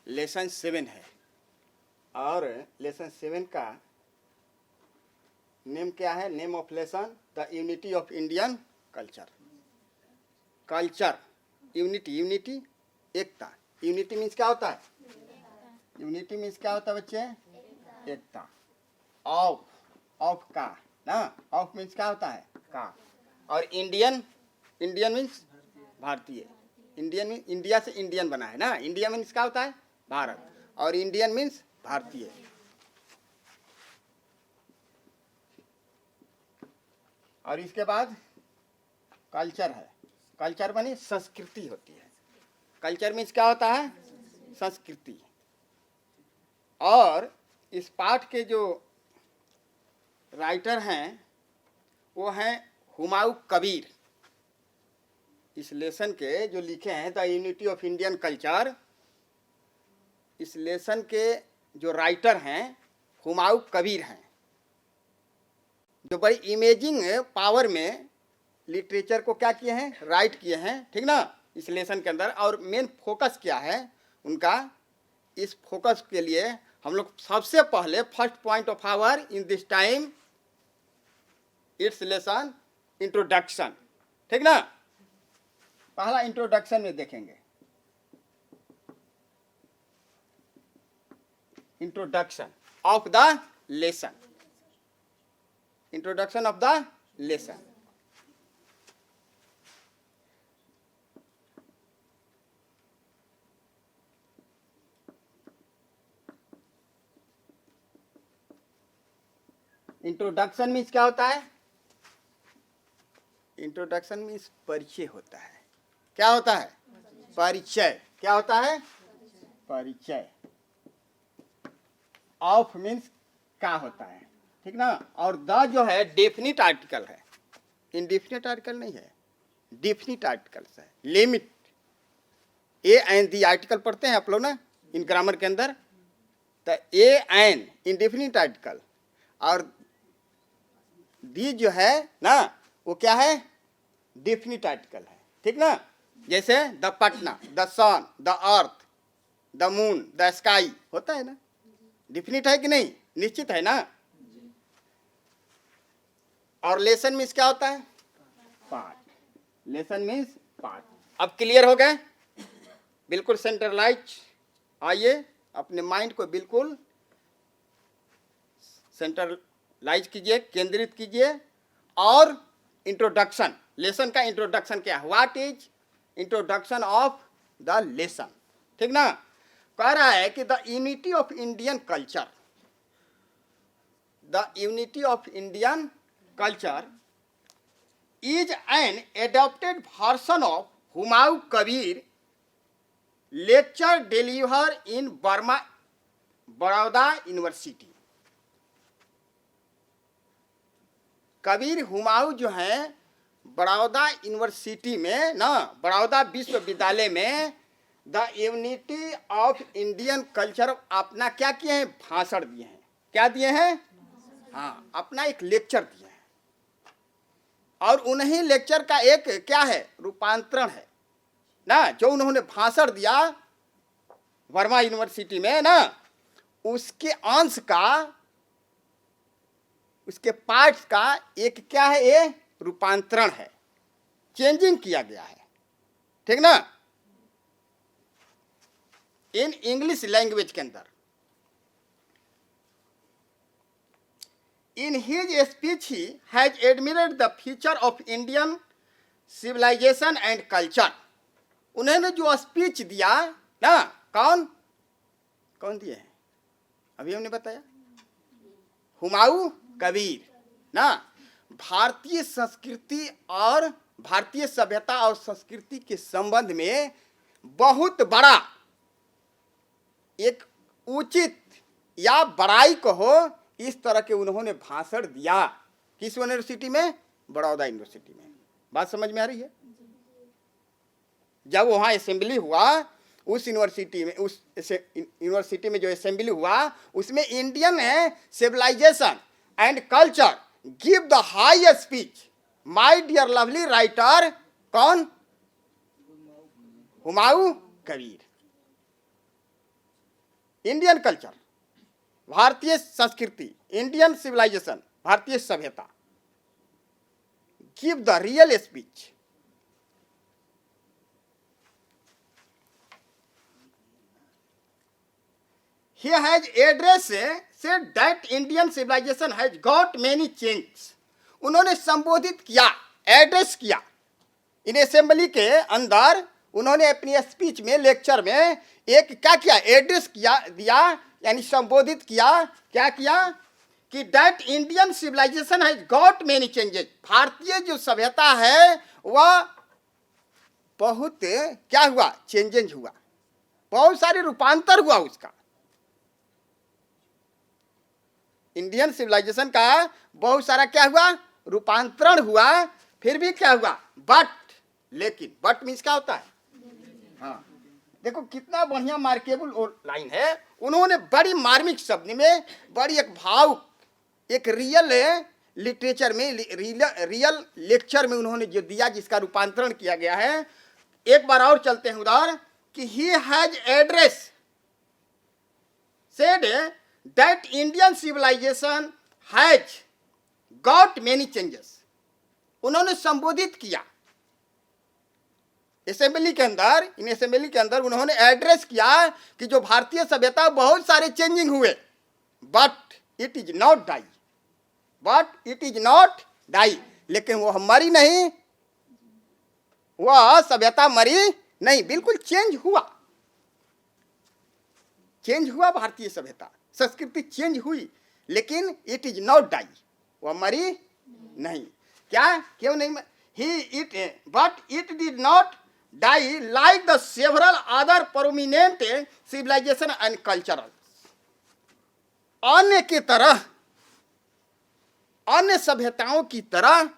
Lesson 7 है और lesson 7 का नेम क्या है? Name of lesson the unity of Indian culture. Culture unity, unity Ekta. Unity means क्या होता है? यूनिटी मीन्स क्या होता है बच्चे? एकता। ऑफ, ऑफ का ना, ऑफ मीन्स क्या होता है? का। और इंडियन, इंडियन मीन्स भारतीय। इंडियन मीन्स इंडिया से इंडियन बना है ना। इंडिया मीन्स क्या होता है? भारत। और इंडियन मीन्स भारतीय। और इसके बाद कल्चर है। कल्चर मानी संस्कृति होती है। कल्चर मीन्स क्या होता है? संस्कृति। और इस पाठ के जो राइटर हैं वो हैं हुमायूं कबीर। इस लेसन के जो लिखे हैं the unity of Indian culture, इस लेसन के जो राइटर हैं हुमायूं कबीर हैं, जो बड़ी इमेजिंग पावर में लिटरेचर को क्या किए हैं? राइट किए हैं, ठीक ना, इस लेसन के अंदर। और मेन फोकस क्या है उनका? इस फोकस के लिए हम लोग सबसे पहले first point of our in this time it's lesson introduction, ठीक ना। पहला इंट्रोडक्शन में देखेंगे। Introduction of the lesson, introduction of the lesson. Introduction means क्या होता है? इंट्रोडक्शन मीन्स परिचय होता है। क्या होता है? परिचय। क्या होता है? परिचय। ऑफ मीन्स क्या होता है, ठीक ना। और द जो है डेफिनिट आर्टिकल है, इनडेफिनिट आर्टिकल नहीं है, डेफिनिट आर्टिकल्स है। Limit, A and the article पढ़ते हैं आप लोग ना इन ग्रामर के अंदर। तो ए एंड इनडेफिनिट आर्टिकल और दी जो है ना वो क्या है? डेफिनिट आर्टिकल है, ठीक ना। जैसे the Patna, the sun, the earth, the moon, the sky होता है ना। डेफिनिट है कि नहीं? निश्चित है ना। और लेसन मीन्स क्या होता है? पार्ट। Lesson means part. अब क्लियर हो गए? बिल्कुल सेंट्रलाइज। आइए अपने माइंड को बिल्कुल सेंट्रलाइज कीजिए, केंद्रित कीजिए। और इंट्रोडक्शन, लेसन का इंट्रोडक्शन क्या है? What is introduction of the lesson, ठीक ना। कह रहा है कि the unity of Indian culture, the unity of Indian culture is an adopted version of Humayun Kabir lecture deliver in Baroda university. Kabir Humayun जो है बड़ौदा यूनिवर्सिटी में ना, बड़ौदा विश्वविद्यालय में the unity of Indian culture अपना क्या किए हैं? भाषण दिए हैं। क्या दिए हैं? हाँ, अपना एक लेक्चर दिए हैं। और उन्हीं लेक्चर का एक क्या है? रूपांतरण है ना, जो उन्होंने भाषण दिया वर्मा यूनिवर्सिटी में ना, उसके अंश का, उसके पार्ट्स का एक क्या है? ये रूपांतरण है, चेंजिंग किया गया है, ठीक ना, इन इंग्लिश लैंग्वेज के अंदर। In his speech he has admired the future of Indian civilization and culture. उन्होंने जो स्पीच दिया ना, कौन कौन दिए हैं? अभी हमने बताया, हुमायूं कबीर ना। भारतीय संस्कृति और भारतीय सभ्यता और संस्कृति के संबंध में बहुत बड़ा एक उचित या बड़ाई कहो, इस तरह के उन्होंने भाषण दिया। किस यूनिवर्सिटी में? बड़ौदा यूनिवर्सिटी में। बात समझ में आ रही है? जब वहाँ असेंबली हुआ उस यूनिवर्सिटी में, उस यूनिवर्सिटी में जो असेंबली हुआ उसमें Indian civilization and culture give the high speech my dear lovely writer, कौन? हुमायूं कबीर। इंडियन कल्चर, भारतीय संस्कृति, इंडियन सिविलाइजेशन, भारतीय सभ्यता, give the real speech. He has addressed said that Indian civilization has got many changes। उन्होंने संबोधित किया, address किया, इन assembly के अंदर उन्होंने अपनी स्पीच में, लेक्चर में एक क्या किया, एड्रेस किया, दिया, यानी संबोधित किया, क्या किया कि that Indian civilization has got many changes. भारतीय जो सभ्यता है वह बहुत क्या हुआ, चेंजेस हुआ, बहुत सारे रूपांतर हुआ उसका। इंडियन सिविलाइजेशन का बहुत सारा क्या हुआ, रूपांतरण हुआ। फिर भी क्या हुआ, बट, लेकिन, बट मीन्स क्या होता है, हाँ देखो कितना बढ़िया मार्केबल लाइन है। उन्होंने बड़ी मार्मिक शब्द में, बड़ी एक भाव, एक रियल लिटरेचर में, रियल लेक्चर में उन्होंने जो दिया, जिसका रूपांतरण किया गया है। एक बार और चलते हैं उधर कि he has address said that Indian civilization has got many changes. उन्होंने संबोधित किया असेंबली के अंदर, इन असेंबली के अंदर उन्होंने एड्रेस किया कि जो भारतीय सभ्यता बहुत सारे चेंजिंग हुए, but it is not die, but it is not die, लेकिन वो मरी नहीं, वह सभ्यता मरी नहीं, बिल्कुल चेंज हुआ, चेंज हुआ भारतीय सभ्यता, संस्कृति चेंज हुई, लेकिन इट इज नॉट डाई, वह मरी नहीं। क्या, क्यों नहीं, he it, but it did not die like the several other prominent civilization and cultural. अन्य की तरह, अन्य सभ्यताओं की तरह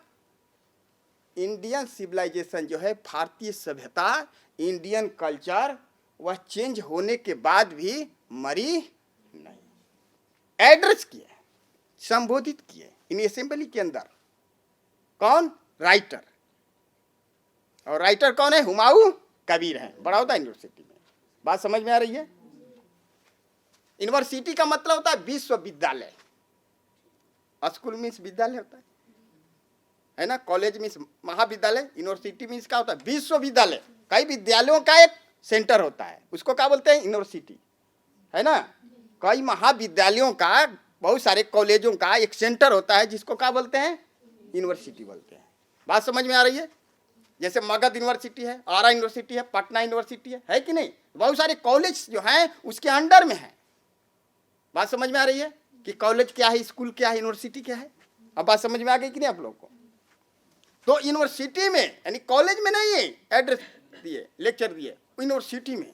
इंडियन सिविलाइजेशन जो है, भारतीय सभ्यता, इंडियन कल्चर, वह चेंज होने के बाद भी मरी नहीं। एड्रेस किए, संबोधित किए इन असेंबली के अंदर। कौन, राइटर, और राइटर कौन है, हुमायूं कबीर है, बड़ौदा यूनिवर्सिटी में। बात समझ में आ रही है। यूनिवर्सिटी का मतलब होता है विश्वविद्यालय, स्कूल मीन्स विद्यालय होता है ना, कॉलेज मीन्स महाविद्यालय, यूनिवर्सिटी मीन्स क्या होता है, विश्वविद्यालय। कई विद्यालयों का एक सेंटर होता है, उसको क्या बोलते हैं, यूनिवर्सिटी, है ना। कई महाविद्यालयों का, बहुत सारे कॉलेजों का एक सेंटर होता है, जिसको क्या बोलते हैं, यूनिवर्सिटी बोलते हैं। बात समझ में आ रही है। जैसे मगध यूनिवर्सिटी है, आरा यूनिवर्सिटी है, पटना यूनिवर्सिटी है कि नहीं, बहुत सारे कॉलेज जो हैं उसके अंडर में है। बात समझ में आ रही है कि कॉलेज क्या है, स्कूल क्या है, यूनिवर्सिटी क्या है। अब बात समझ में आ गई कि नहीं आप लोग को। तो यूनिवर्सिटी में, यानी कॉलेज में नहीं है, एड्रेस दिए, लेक्चर दिए, यूनिवर्सिटी में,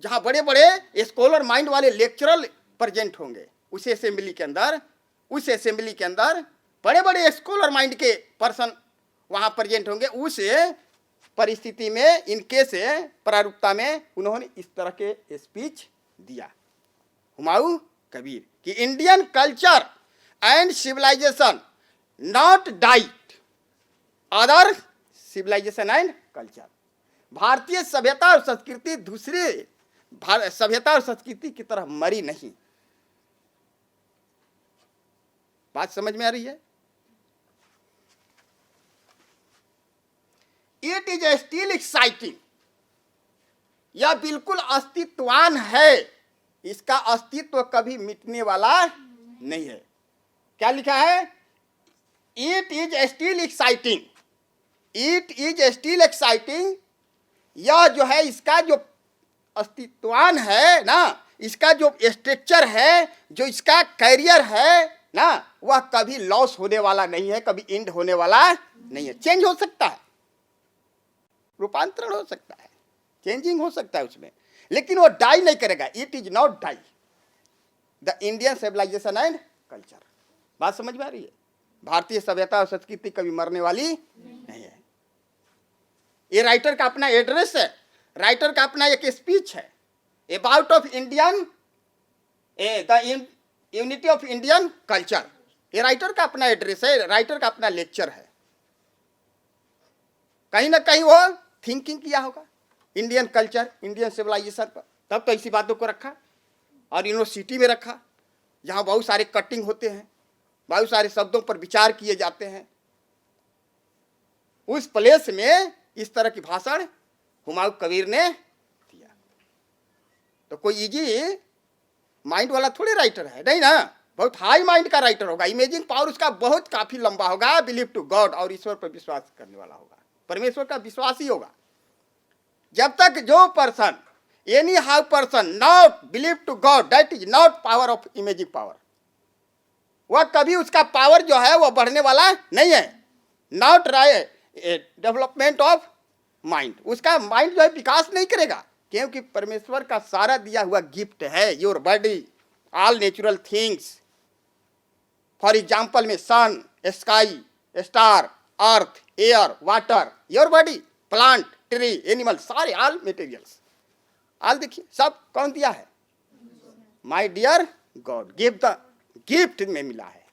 जहाँ बड़े बड़े स्कॉलर माइंड वाले लेक्चरर प्रेजेंट होंगे, उस असेंबली के अंदर, उस असेंबली के अंदर बड़े बड़े स्कॉलर माइंड के पर्सन वहाँ प्रेजेंट होंगे। उस परिस्थिति में, इनके से प्रारूपता में उन्होंने इस तरह के स्पीच दिया, हुमायूं कबीर, कि Indian culture and civilization not died other civilization and culture. भारतीय सभ्यता और संस्कृति दूसरे सभ्यता और संस्कृति की तरह मरी नहीं। बात समझ में आ रही है। इट इज स्टिल एक्साइटिंग, यह बिल्कुल अस्तित्वान है, इसका अस्तित्व कभी मिटने वाला नहीं है। क्या लिखा है, it is still exciting, it is still exciting, यह जो है, इसका जो अस्तित्वान है ना, इसका जो स्ट्रक्चर है, जो इसका कैरियर है ना, वह कभी लॉस होने वाला नहीं है, कभी एंड होने वाला नहीं है। चेंज हो सकता है, रूपांतरण हो सकता है, चेंजिंग हो सकता है उसमें, लेकिन वो डाई नहीं करेगा। It is not die the Indian civilization and culture. बात समझ में आ रही है। भारतीय सभ्यता और संस्कृति कभी मरने वाली नहीं है। ये राइटर का अपना एड्रेस है, राइटर का अपना एक स्पीच है, about of Indian the unity of Indian culture. ये राइटर का अपना एड्रेस है, राइटर का अपना लेक्चर है। कहीं ना कहीं वो थिंकिंग किया होगा इंडियन कल्चर, इंडियन सिविलाइजेशन पर, तब तो ऐसी बातों को रखा। और यूनिवर्सिटी में रखा, जहाँ बहुत सारे कटिंग होते हैं, बहुत सारे शब्दों पर विचार किए जाते हैं। उस प्लेस में इस तरह की भाषण हुमायूं कबीर ने दिया। तो कोई इजी माइंड वाला थोड़े राइटर है, नहीं ना, बहुत हाई माइंड का राइटर होगा। इमेजिंग पावर उसका बहुत काफी लंबा होगा। बिलीव टू गॉड, और ईश्वर पर विश्वास करने वाला होगा, परमेश्वर का विश्वासी होगा। जब तक जो person, anyhow person not believe to God, that is not power of imaging power, वह कभी उसका पावर जो है वह बढ़ने वाला नहीं है। नॉट डेवलपमेंट ऑफ माइंड, उसका माइंड जो है विकास नहीं करेगा, क्योंकि परमेश्वर का सारा दिया हुआ गिफ्ट है। Your body, all natural things, for example में sun, sky, star, earth, air, water, your body, plant, tree, animal, सारे ऑल मटेरियल्स, ऑल देखिए सब कौन दिया है? My dear God, give the gift में मिला है।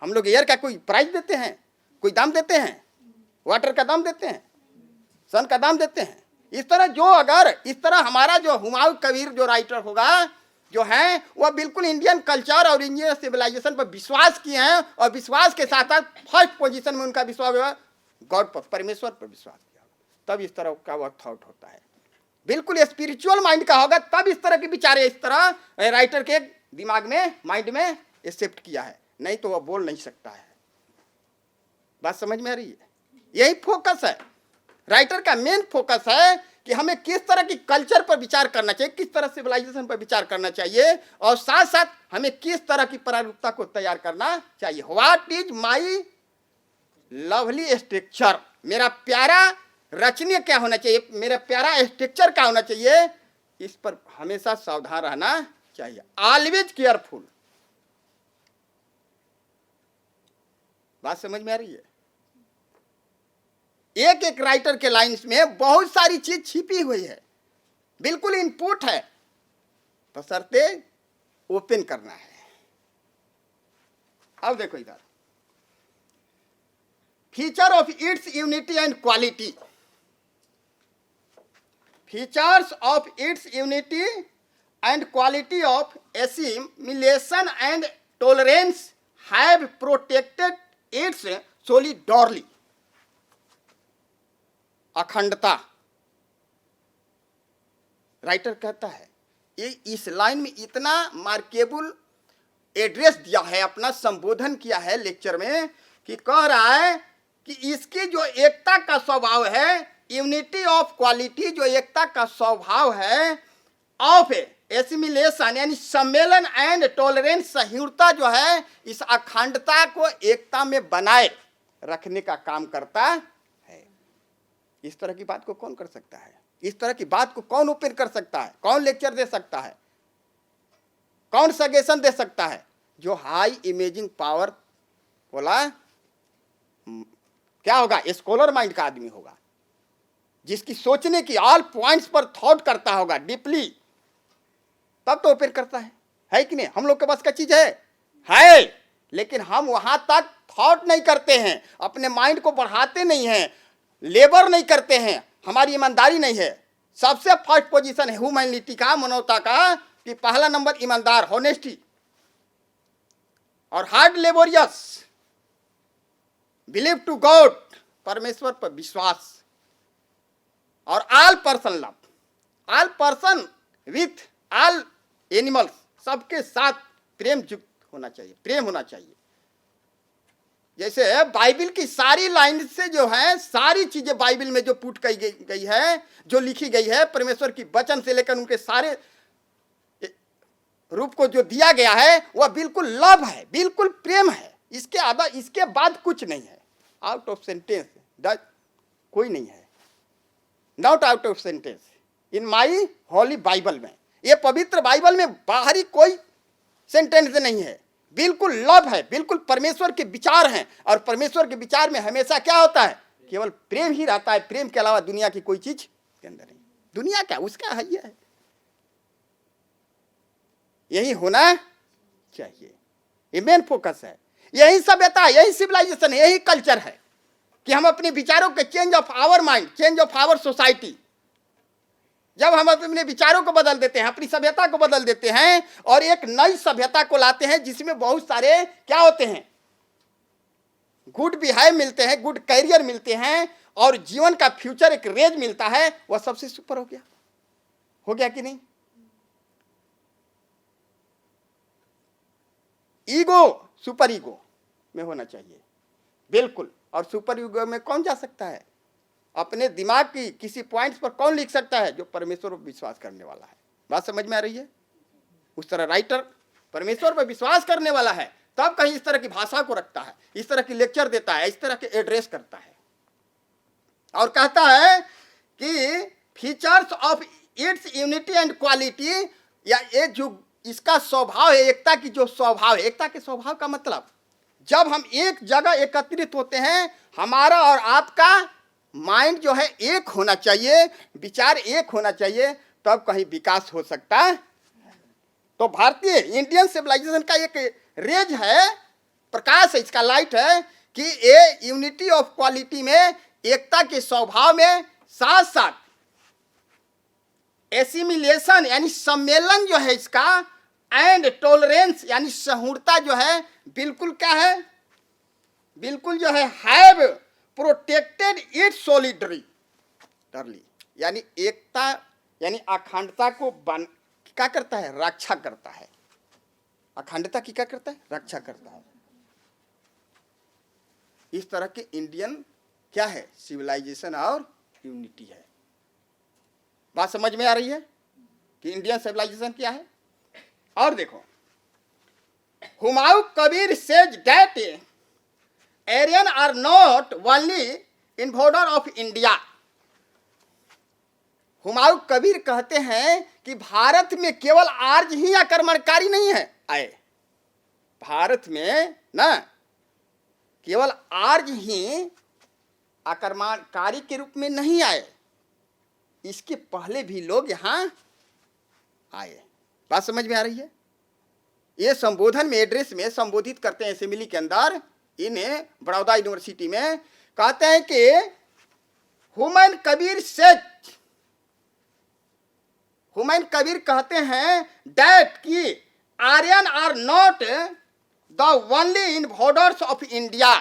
हम लोग एयर का कोई प्राइस देते हैं, कोई दाम देते हैं? वाटर का दाम देते हैं, सन का दाम देते हैं? इस तरह जो अगर इस तरह हमारा जो हुमायूं कबीर जो राइटर होगा जो है, वह बिल्कुल इंडियन कल्चर और इंडियन सिविलाइजेशन पर विश्वास किए हैं, और विश्वास के साथ साथ फर्स्ट पोजीशन में उनका विश्वास होगा गॉड पर, परमेश्वर पर विश्वास किया, तब इस तरह का वह थॉट होता है। बिल्कुल स्पिरिचुअल माइंड का होगा, तब इस तरह के विचार इस तरह राइटर के दिमाग में, माइंड में एक्सेप्ट किया है, नहीं तो वह बोल नहीं सकता है। बात समझ में आ रही है? यही फोकस है राइटर का, मेन फोकस है कि हमें किस तरह की कल्चर पर विचार करना चाहिए, किस तरह सिविलाइजेशन पर विचार करना चाहिए, और साथ साथ हमें किस तरह की प्रारूपता को तैयार करना चाहिए। What is my lovely structure, मेरा प्यारा रचनीय क्या होना चाहिए, मेरा प्यारा स्ट्रक्चर क्या होना चाहिए, इस पर हमेशा सावधान रहना चाहिए। Always careful. बात समझ में आ रही है? एक एक राइटर के लाइन्स में बहुत सारी चीज छिपी हुई है, बिल्कुल इनपुट है, बशर्ते ओपन करना है। अब देखो इधर, feature of its unity and quality, features of its unity and quality of assimilation and tolerance have protected its solidarity. अखंडता, राइटर कहता है, ये इस लाइन में इतना मार्केबल एड्रेस दिया है, अपना संबोधन किया है लेक्चर में, कि कह रहा है कि इसकी जो एकता का स्वभाव है, यूनिटी ऑफ क्वालिटी, जो एकता का स्वभाव है, ऑफ एसिमिलेशन यानी सम्मेलन, एंड टॉलरेंस सहिष्णुता जो है, इस अखंडता को एकता में बनाए रखने का काम करता है। इस तरह की बात को कौन कर सकता है? इस तरह की बात को कौन ओपन कर सकता है? कौन लेक्चर दे सकता है? कौन सजेशन दे सकता है? जो हाई इमेजिंग पावर बोला क्या होगा, स्कॉलर माइंड का आदमी होगा, जिसकी सोचने की ऑल पॉइंट्स पर थॉट करता होगा डीपली, तब तो ओपन करता है कि नहीं? हम लोग के पास का चीज है, लेकिन हम वहां तक थॉट नहीं करते हैं, अपने माइंड को बढ़ाते नहीं हैं, लेबर नहीं करते हैं, हमारी ईमानदारी नहीं है। सबसे फर्स्ट पोजीशन है ह्यूमैनिटी का, मानवता का, कि पहला नंबर ईमानदार, होनेस्टी, और hard laborious, believe to God, परमेश्वर पर विश्वास, और all person love, all person with all animals, सबके साथ प्रेम युक्त होना चाहिए, प्रेम होना चाहिए। जैसे बाइबल की सारी लाइन से जो है, सारी चीजें बाइबल में जो पुट की गई है, जो लिखी गई है, परमेश्वर की वचन से लेकर उनके सारे रूप को जो दिया गया है, वह बिल्कुल लव है, बिल्कुल प्रेम है। इसके बाद कुछ नहीं है। आउट ऑफ सेंटेंस कोई नहीं है, not out of sentence in my Holi Bible में, ये पवित्र बाइबल में बाहरी कोई सेंटेंस नहीं है, बिल्कुल लव है, बिल्कुल परमेश्वर के विचार हैं, और परमेश्वर के विचार में हमेशा क्या होता है? केवल प्रेम ही रहता है, प्रेम के अलावा दुनिया की कोई चीज के अंदर नहीं। दुनिया क्या, उसका है, ये है, यही होना चाहिए, ये मेन फोकस है। यही सभ्यता, यही सिविलाइजेशन, यही कल्चर है कि हम अपने विचारों के change of our mind, change of our society, जब हम अपने विचारों को बदल देते हैं, अपनी सभ्यता को बदल देते हैं और एक नई सभ्यता को लाते हैं जिसमें बहुत सारे क्या होते हैं, गुड बिहेव मिलते हैं, गुड कैरियर मिलते हैं और जीवन का फ्यूचर एक रेज मिलता है, वह सबसे सुपर हो गया कि नहीं? ईगो सुपर ईगो में होना चाहिए बिल्कुल। और सुपर ईगो में कौन जा सकता है? अपने दिमाग की किसी पॉइंट्स पर कौन लिख सकता है? जो परमेश्वर पर विश्वास करने वाला है। बात समझ में आ रही है? उस तरह राइटर परमेश्वर पर विश्वास करने वाला है, तब कहीं इस तरह की भाषा को रखता है, इस तरह की लेक्चर देता है, इस तरह के एड्रेस करता है और कहता है कि features of its unity and quality, या ये जो इसका स्वभाव है, एकता की जो स्वभाव है, एकता के स्वभाव का मतलब जब हम एक जगह एकत्रित होते हैं, हमारा और आपका माइंड जो है एक होना चाहिए, विचार एक होना चाहिए, तब कहीं विकास हो सकता है। तो भारतीय इंडियन सिविलाइजेशन का एक रेज है, प्रकाश है, इसका लाइट है कि ये यूनिटी ऑफ क्वालिटी में, एकता के स्वभाव में, साथ साथ एसिमिलेशन यानी सम्मेलन जो है इसका, एंड टॉलरेंस यानी सहिष्णुता जो है, बिल्कुल क्या है, बिल्कुल जो है हैव प्रोटेक्टेड इट सॉलिडरी, यानी एकता यानी अखंडता को क्या करता है, रक्षा करता है। अखंडता की क्या करता है, रक्षा करता है। इस तरह के इंडियन क्या है, सिविलाइजेशन और यूनिटी है। बात समझ में आ रही है कि इंडियन सिविलाइजेशन क्या है? और देखो, Humayun Kabir says that Aryan are not only invader of India. Humayun Kabir कहते हैं कि भारत में केवल आर्य ही आक्रमणकारी नहीं है आए, भारत में ना केवल आर्य ही आक्रमणकारी के रूप में नहीं आए, इसके पहले भी लोग यहां आए। बात समझ में आ रही है? ये संबोधन में, एड्रेस में संबोधित करते हैं असेंबली के अंदर, इन्हें बड़ौदा यूनिवर्सिटी में कहते हैं कि हुमायूं कबीर सेज, हुमायूं कबीर कहते हैं दैट कि Aryan are not the only invaders of India,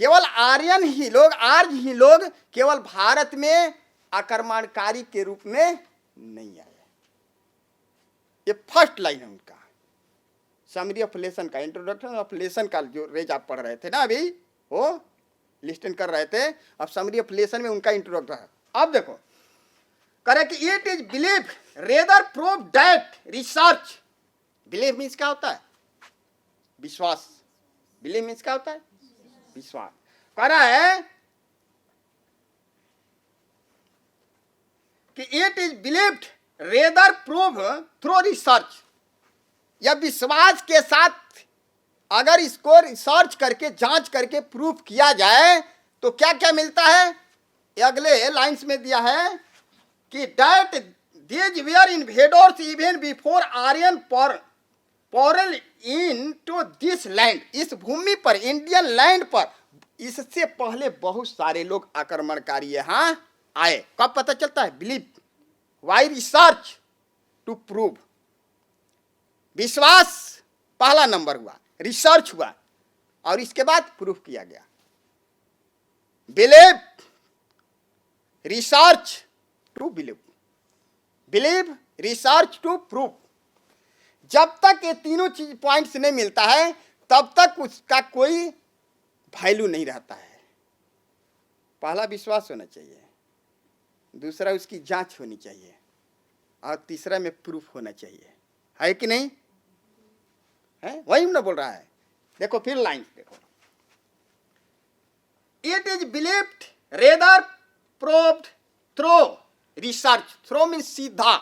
केवल आर्यन ही लोग, आर्य ही लोग केवल भारत में आक्रमणकारी के रूप में नहीं आए। ये फर्स्ट लाइन है उनका, समरी ऑफ लेसन का, इंट्रोडक्शन ऑफ लेसन का जो रेज आप पढ़ रहे थे ना अभी, वो लिस्टन कर रहे थे, अब समरी ऑफ लेसन में उनका इंट्रोडक्शन है। अब देखो करे कि it is believe rather prove that research, believe means क्या होता है, विश्वास, बिलीव मीन्स क्या होता है, विश्वास। कह रहा है कि it is believed rather prove through research, या विश्वास के साथ अगर इसको रिसर्च करके, जांच करके प्रूफ किया जाए तो क्या क्या मिलता है, अगले लाइंस में दिया है कि that these were invaders even before Aryan poured in to this land, इस भूमि पर, इंडियन लैंड पर इससे पहले बहुत सारे लोग आक्रमणकारी यहाँ आए। कब पता चलता है, believe, why research to prove, विश्वास पहला नंबर हुआ, रिसर्च हुआ और इसके बाद प्रूफ किया गया। Believe, research to believe, believe, research to proof. जब तक ये तीनों चीज पॉइंट्स नहीं मिलता है तब तक उसका कोई वैल्यू नहीं रहता है। पहला विश्वास होना चाहिए, दूसरा उसकी जांच होनी चाहिए और तीसरा में प्रूफ होना चाहिए, है कि नहीं है? वही ना बोल रहा है। देखो फिर लाइन देखो, it is believed rather proved through research, through means सीधा,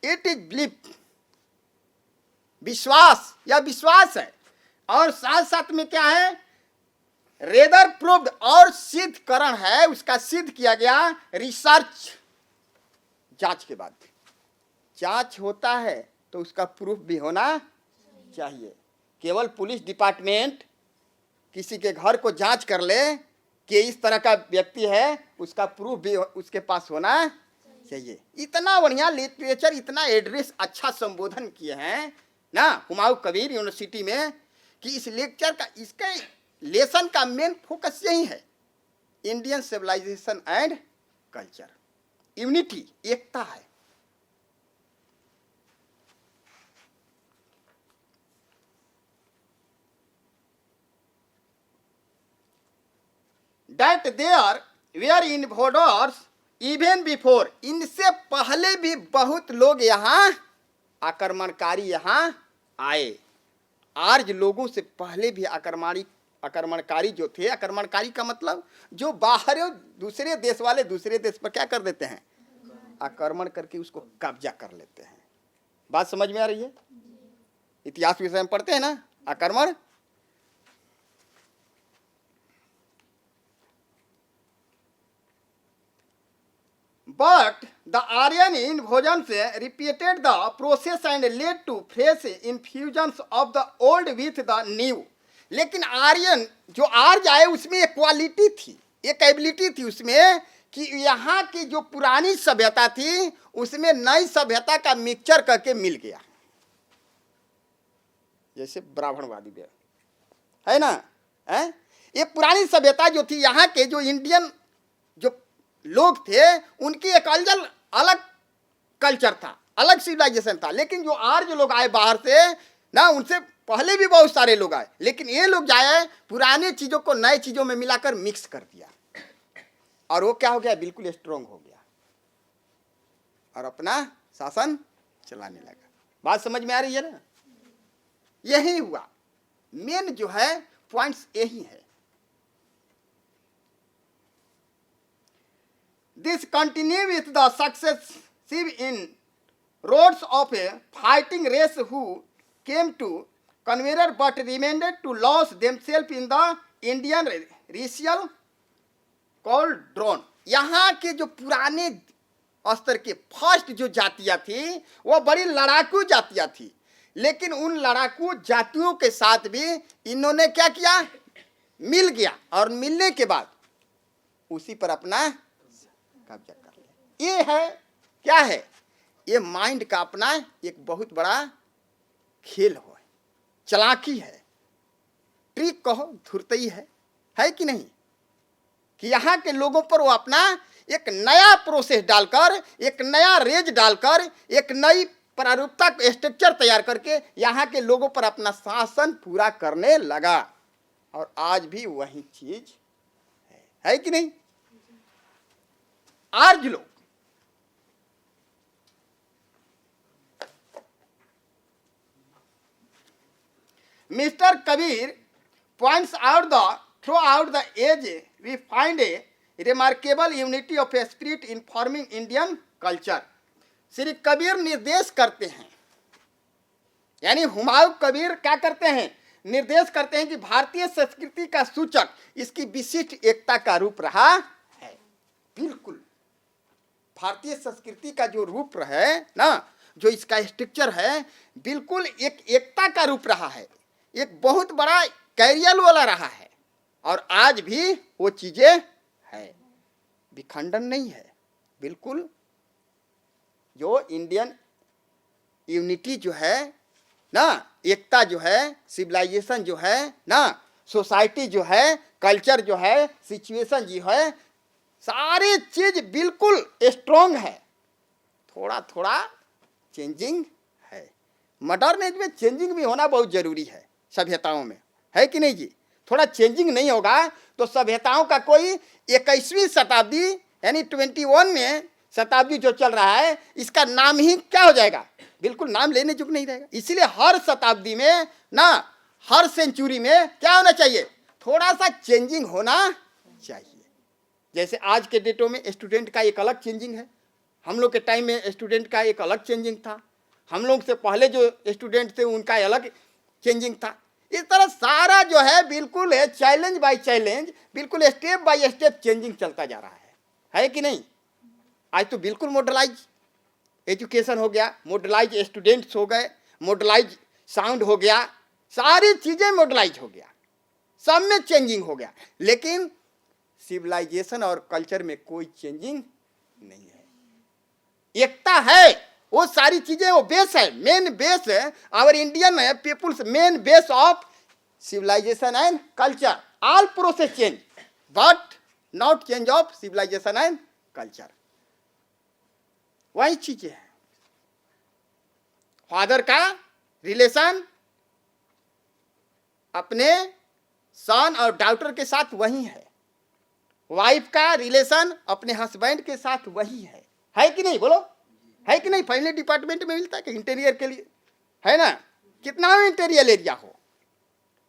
इट इज बिलीव, विश्वास या विश्वास है, और साथ साथ में क्या है, रेदर प्रूव्ड, और सिद्धकरण है, उसका सिद्ध किया गया रिसर्च, जांच के बाद। जांच होता है तो उसका प्रूफ भी होना चाहिए। केवल पुलिस डिपार्टमेंट किसी के घर को जांच कर ले कि इस तरह का व्यक्ति है, उसका प्रूफ भी उसके पास होना चाहिए। इतना बढ़िया लिटरेचर, इतना एड्रेस, अच्छा संबोधन किए हैं ना हुमायूं कबीर यूनिवर्सिटी में कि इस लेक्चर का, इसके लेसन का मेन फोकस यही है, Indian civilization and culture, unity, एकता है। That there were invaders even before, इनसे पहले भी बहुत लोग यहाँ आक्रमणकारी यहाँ आए। आर्य लोगों से पहले भी आक्रमणकारी जो थे, आक्रमणकारी का मतलब जो बाहर दूसरे देश वाले दूसरे देश पर क्या कर देते हैं, आक्रमण करके उसको कब्जा कर लेते हैं। बात समझ में आ रही है? इतिहास विषय में पढ़ते हैं ना, आक्रमण। But the Aryan invasions repeated the process and led to fresh infusions of the old with the new. लेकिन आर्यन जो आर्य आए उसमें एक क्वालिटी थी, एक एबिलिटी थी उसमें कि यहाँ की जो पुरानी सभ्यता थी उसमें नई सभ्यता का मिक्सचर करके मिल गया। जैसे ब्राह्मणवादी है ना, है? ये पुरानी सभ्यता जो थी, यहाँ के जो इंडियन जो लोग थे उनकी एक अलग कल्चर था, अलग सिविलाइजेशन था। लेकिन जो आर्य लोग आए बाहर से ना, उनसे पहले भी बहुत सारे लोग आए, लेकिन ये लोग जाए पुराने चीजों को नए चीजों में मिलाकर मिक्स कर दिया, और वो क्या हो गया, बिल्कुल स्ट्रांग हो गया और अपना शासन चलाने लगा। बात समझ में आ रही है ना? यही हुआ, मेन जो है पॉइंट्स यही है। This continue with the successive inroads of a fighting race who came to conquer but remained to lose themselves in the Indian racial cauldron. यहाँ के जो पुराने स्तर के फर्स्ट जो जातियाँ थी वो बड़ी लड़ाकू जातियाँ थी, लेकिन उन लड़ाकू जातियों के साथ भी इन्होंने क्या किया, मिल गया, और मिलने के बाद उसी पर अपना कब्जा कर लिया। ये है क्या है, ये माइंड का अपना एक बहुत बड़ा खेल हो, चालाकी है, ट्रिक कहो, धुरतई है कि नहीं, कि यहाँ के लोगों पर वो अपना एक नया प्रोसेस डालकर, एक नया रेज डालकर, एक नई प्रारूपता स्ट्रक्चर तैयार करके यहाँ के लोगों पर अपना शासन पूरा करने लगा। और आज भी वही चीज है कि नहीं? आर्य लोग mister Kabir points out throughout the age we find a remarkable unity of spirit in forming Indian culture. Shri Kabir निर्देश करते हैं, यानी हुमायूं कबीर क्या करते हैं, निर्देश करते हैं कि भारतीय संस्कृति का सूचक इसकी विशिष्ट एकता का रूप रहा है। बिल्कुल भारतीय संस्कृति का जो रूप है ना, जो इसका स्ट्रक्चर है, बिल्कुल एक एकता का रूप रहा है, एक बहुत बड़ा कैरियर वाला रहा है, और आज भी वो चीजें है, विखंडन नहीं है। बिल्कुल जो इंडियन यूनिटी जो है ना, एकता जो है, सिविलाइजेशन जो है ना, सोसाइटी जो है, कल्चर जो है, सिचुएशन जो है, सारी चीज बिल्कुल स्ट्रॉन्ग है। थोड़ा थोड़ा चेंजिंग है, मॉडर्न एज में चेंजिंग भी होना बहुत जरूरी है सभ्यताओं में, है कि नहीं जी? थोड़ा चेंजिंग नहीं होगा तो सभ्यताओं का कोई 21वीं शताब्दी यानी 21 में शताब्दी जो चल रहा है, इसका नाम ही क्या हो जाएगा, बिल्कुल नाम लेने जोग नहीं रहेगा। इसीलिए हर शताब्दी में ना, हर सेंचुरी में क्या होना चाहिए, थोड़ा सा चेंजिंग होना चाहिए। जैसे आज के डेटों में स्टूडेंट का एक अलग चेंजिंग है, हम लोग के टाइम में स्टूडेंट का एक अलग चेंजिंग था, हम लोग से पहले जो स्टूडेंट थे उनका अलग चेंजिंग था। इस तरह सारा जो है बिल्कुल है चैलेंज बाय चैलेंज, बिल्कुल स्टेप बाय स्टेप चेंजिंग चलता जा रहा है कि नहीं? आज तो बिल्कुल मॉडलाइज एजुकेशन हो गया, मॉडलाइज स्टूडेंट्स हो गए, मॉडलाइज साउंड हो गया, सारी चीजें मॉडलाइज हो गया, सब में चेंजिंग हो गया, लेकिन सिविलाइजेशन और कल्चर में कोई चेंजिंग नहीं है। एकता है, वो सारी चीजें, वो बेस है, मेन बेस है our Indian peoples, main base of civilization and culture. All process change, but not change of civilization and culture. वही चीजें है। फादर का रिलेशन अपने सन और डॉटर के साथ वही है, वाइफ का रिलेशन अपने हस्बैंड के साथ वही है कि नहीं? बोलो, है कि नहीं? फैमिली डिपार्टमेंट में मिलता है कि इंटीरियर के लिए, है ना, कितना इंटीरियर एरिया हो,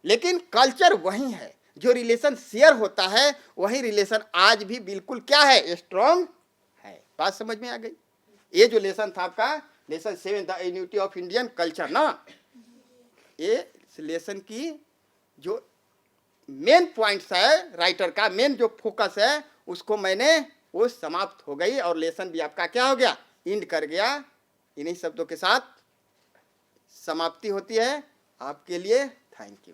लेकिन कल्चर वही है। जो रिलेशन शेयर होता है वही रिलेशन आज भी बिल्कुल क्या है? स्ट्रॉन्ग है। बात समझ में आ गई? ये जो लेसन था आपका, lesson 7, the unity of Indian culture ना, ये लेसन की जो मेन पॉइंट्स है, राइटर का मेन जो फोकस है, उसको मैंने, वो समाप्त हो गई और लेसन भी आपका क्या हो गया? इंड कर गया। इन्हीं शब्दों के साथ समाप्ति होती है आपके लिए। Thank you.